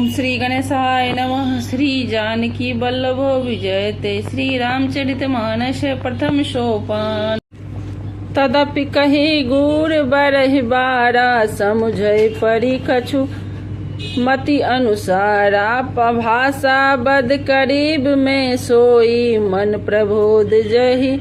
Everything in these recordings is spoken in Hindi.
ओम श्री गणेशाय नमः। श्री जानकी वल्लभ विजयते। श्री रामचरित मानस प्रथम सोपान। तदपि कही गुर बरहि बारा, समुझै परि कछु मति अनुसारा। भाषा बद करीब में सोई, मन प्रबोध जहि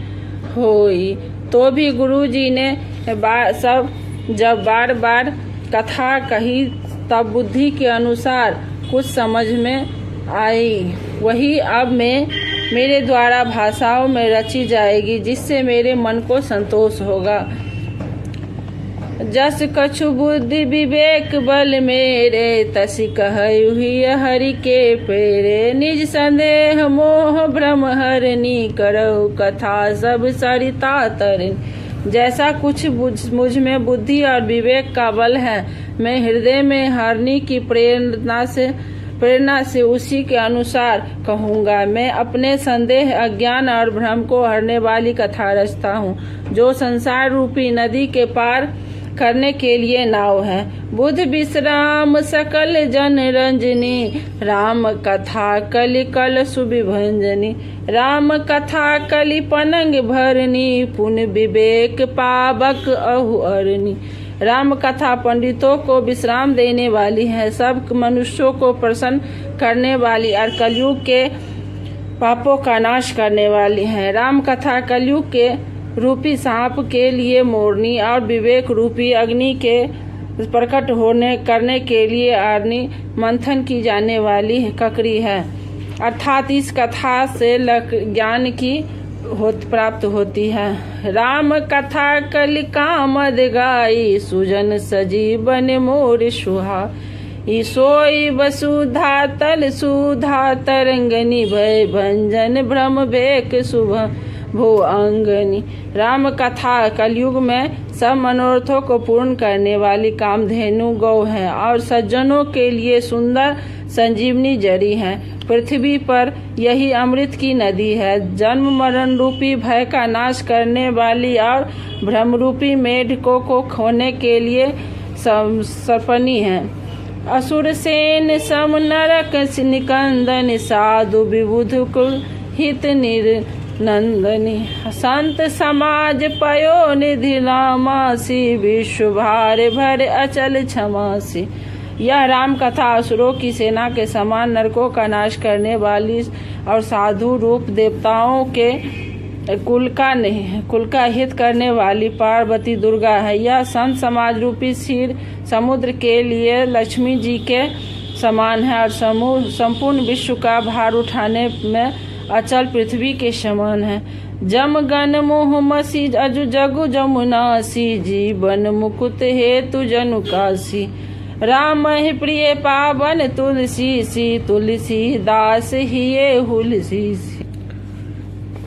होई। तो भी गुरुजी ने जब बार बार कथा कही तब बुद्धि के अनुसार कुछ समझ में आई, वही अब मेरे द्वारा भाषाओं में रची जाएगी, जिससे मेरे मन को संतोष होगा। जस कछु बुद्धि विवेक बल मेरे, तसी कहहि हरि के पेरे। निज संदेह मोह भ्रम हरनी, करहु कथा सब सरिता तरिन। जैसा कुछ मुझ में बुद्धि और विवेक का बल है, मैं हृदय में हरनी की प्रेरणा से उसी के अनुसार कहूँगा। मैं अपने संदेह, अज्ञान और भ्रम को हरने वाली कथा रचता हूँ, जो संसार रूपी नदी के पार करने के लिए नाव है। बुध विश्राम सकल जन रंजनी, राम कथा कलि कल सुविभंजनी। राम कथा कलि पनंग भरनी, पुन विवेक पावक अहु अरनी। राम कथा पंडितों को विश्राम देने वाली है, सब मनुष्यों को प्रसन्न करने वाली और कलयुग के पापों का नाश करने वाली है। राम कथा कलयुग के रूपी सांप के लिए मोरनी और विवेक रूपी अग्नि के प्रकट करने के लिए अग्नि मंथन की जाने वाली ककड़ी है। अर्थात इस कथा से ज्ञान की प्राप्त होती है। राम कथा कलि कामद गाई, सुजन सजीवन मोर सुहा। सोई वसुधा तल सुधा तरंगनी, भय भंजन भ्रम भेक शुभ भो अंगनी। राम कथा कलयुग में सब मनोरथों को पूर्ण करने वाली कामधेनु गौ है और सज्जनों के लिए सुंदर संजीवनी जड़ी है। पृथ्वी पर यही अमृत की नदी है, जन्म मरण रूपी भय का नाश करने वाली और भ्रम रूपी मेढकों को खोने के लिए सर्पणी है। असुर सेन सम नरक निकंदन, साधु विबुध कुल हित नंदनी। संत समाज पयो निधि रामासी, विश्व भार भर अचल क्षमासी। यह राम कथा असुरों की सेना के समान नरकों का नाश करने वाली और साधु रूप देवताओं के कुल का हित करने वाली पार्वती दुर्गा है। यह संत समाज रूपी क्षीर समुद्र के लिए लक्ष्मी जी के समान है और संपूर्ण विश्व का भार उठाने में अचल पृथ्वी के समान है। जम गन मोह मसी अजु जगु जमुनासी, जीवन मुकुत हेतु जनु कासी। राम ही प्रिय पावन तुलसी सी, तुलसी दास हिये हुलसी सी।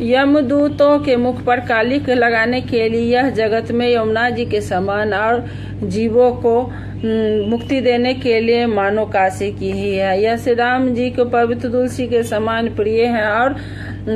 यमदूतों के मुख पर कालिक लगाने के लिए यह जगत में यमुना जी के समान और जीवों को मुक्ति देने के लिए मानो काशी की ही है। यह श्री राम जी को पवित्र तुलसी के समान प्रिय है और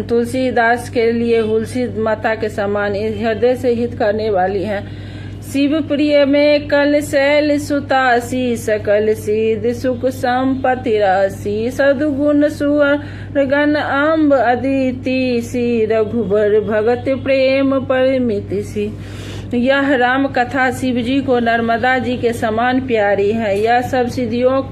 तुलसीदास के लिए हुलसी माता के समान हृदय से हित करने वाली है। शिव प्रिय में कल शैल सुतासी, सकल सिद्ध सुख संपत्ति राशि। सदगुण सुअर गण अम्ब अदिति सी, रघुबर भगत प्रेम परिमिति सी। यह राम कथा शिव जी को नर्मदा जी के समान प्यारी है। यह सब सिद्धियों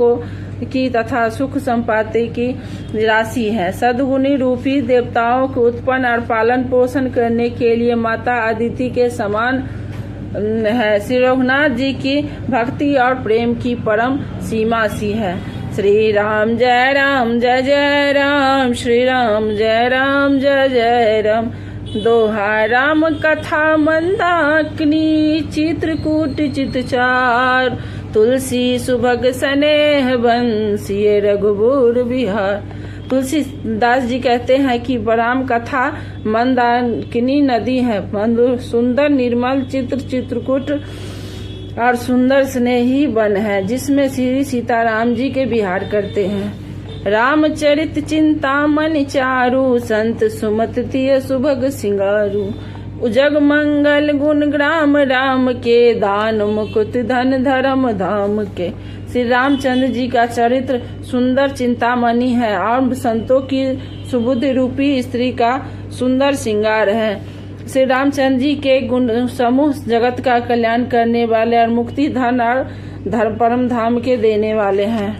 की तथा सुख संपत्ति की राशि है। सद्गुणी रूपी देवताओं को उत्पन्न और पालन पोषण करने के लिए माता अदिति के समान है। श्री रघुनाथ जी की भक्ति और प्रेम की परम सीमा सी है। श्री राम जय जय राम, श्री राम जय जय राम। दोहा राम कथा मंदाकिनी, चित्रकूट चितचार। तुलसी सुभग स्नेह बंसी, रघुबर बिहार। तुलसीदास जी कहते हैं कि राम कथा मंदाकिनी नदी है, सुंदर निर्मल चित्रकूट और सुंदर स्नेही वन है, जिसमें श्री सीताराम जी के विहार करते हैं। रामचरित चिंतामणि चारु, संत सुमत तिय सुभग सिंगारू। जग मंगल गुण ग्राम राम के, दान मुकुट धन धर्म धाम के। श्री रामचंद्र जी का चरित्र सुंदर चिंतामणि है और संतों की सुबुद्धि रूपी स्त्री का सुंदर श्रृंगार है। श्री रामचंद्र जी के गुण समूह जगत का कल्याण करने वाले और मुक्ति धन और धर्म परम धाम के देने वाले हैं।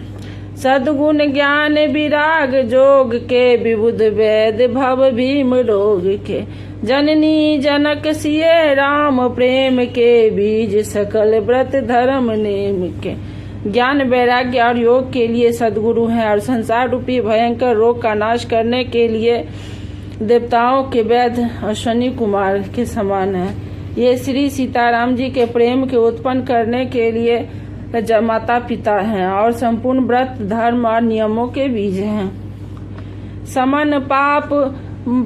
सद्गुण ज्ञान विराग जोग के, विबुध वैद भव भीम रोग के। जननी जनक सिय राम प्रेम के, बीज सकल व्रत धर्म नेम के। ज्ञान वैराग्य और योग के लिए सद्गुरु हैं और संसार रूपी भयंकर रोग का नाश करने के लिए देवताओं के वैद्य अश्वनी कुमार के समान है। ये श्री सीताराम जी के प्रेम के उत्पन्न करने के लिए माता पिता हैं और संपूर्ण व्रत धर्म और नियमों के बीज हैं। समन पाप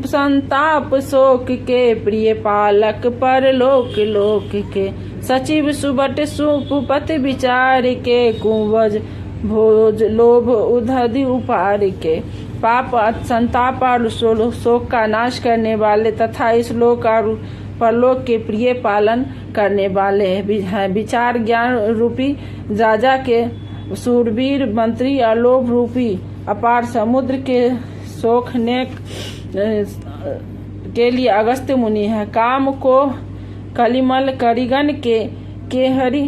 संताप शोक के, प्रिय पालक पर लोक लोक के। सचिव सुबट सुपति विचार के, कुंभज भोज लोभ उधधि उपार के। पाप संताप और शोक का नाश करने वाले तथा इस लोक और परलोक के प्रिय पालन करने वाले हैं। विचार ज्ञान रूपी राजा के सूरवीर मंत्री और लोभ रूपी अपार समुद्र के सोखने के लिए अगस्त्य मुनि है। काम को कलिमल करिगन के हरि